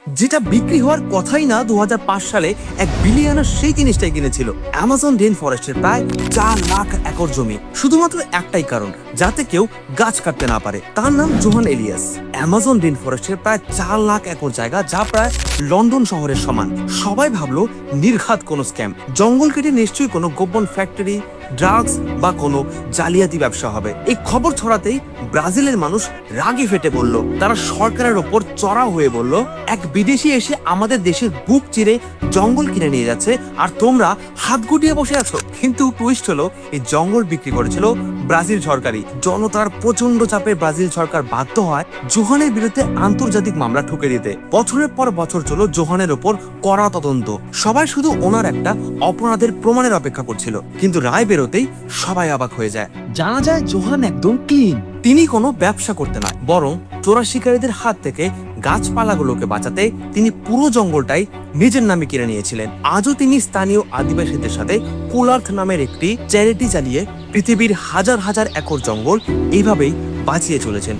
যেটা বিক্রি হওয়ার কথাই না। 2005 সালে 1 বিলিয়নার সেই জিনিসটাই কিনেছিল। অ্যামাজন রেইন ফরেস্টের প্রায় 4 লাখ একর জমি, শুধুমাত্র একটাই কারণ, যাতে কেউ গাছ কাটতে না পারে। তার নাম জোহান এলিয়াস। অ্যামাজন রেইন ফরেস্টের প্রায় 4 লাখ একর জায়গা, যা প্রায় লন্ডন শহরের সমান। সবাই ভাবলো নির্ঘাত কোনো স্ক্যাম, জঙ্গল কেটে নিশ্চয়ই কোনো গোপন ফ্যাক্টরি, ড্রাগস বা কোনো জালিয়াতি ব্যবসা হবে। এই খবর ছড়াতেই ব্রাজিলের মানুষ রাগে ফেটে বলল, তারা সরকারের ওপর চড়াও হয়ে বলল, এক বিদেশি এসে আমাদের দেশের বুক চিরে জঙ্গল কিনে নিয়ে যাচ্ছে আর তোমরা হাত গুটিয়ে বসে আছো। কিন্তু টুইস্ট হলো, এই জঙ্গল বিক্রি করেছিল ব্রাজিল সরকারই। জনতার প্রচন্ড চাপে ব্রাজিল সরকার বাধ্য হয় জোহানের বিরুদ্ধে আন্তর্জাতিক মামলা ঠুকে দিতে। বছরের পর বছর চলো জোহানের ওপর কড়া তদন্ত। সবাই শুধু ওনার একটা অপরাধের প্রমাণের অপেক্ষা করছিল, কিন্তু রায় বেরোতেই সবাই অবাক হয়ে যায়। জানা যায় জোহান একদম ক্লিন। তিনি কোনো ব্যবসা করতে নয়, বরং চোরা শিকারীদের হাত থেকে গাছপালাগুলোকে বাঁচাতে তিনি পুরো জঙ্গলটাই নিজের নামে কিনে নিয়েছিলেন। আজও তিনি স্থানীয় আদিবাসীদের সাথে কুলার্থ নামের একটি চ্যারিটি চালিয়ে পৃথিবীর হাজার হাজার একর জঙ্গল এইভাবেই বাঁচিয়ে চলেছেন।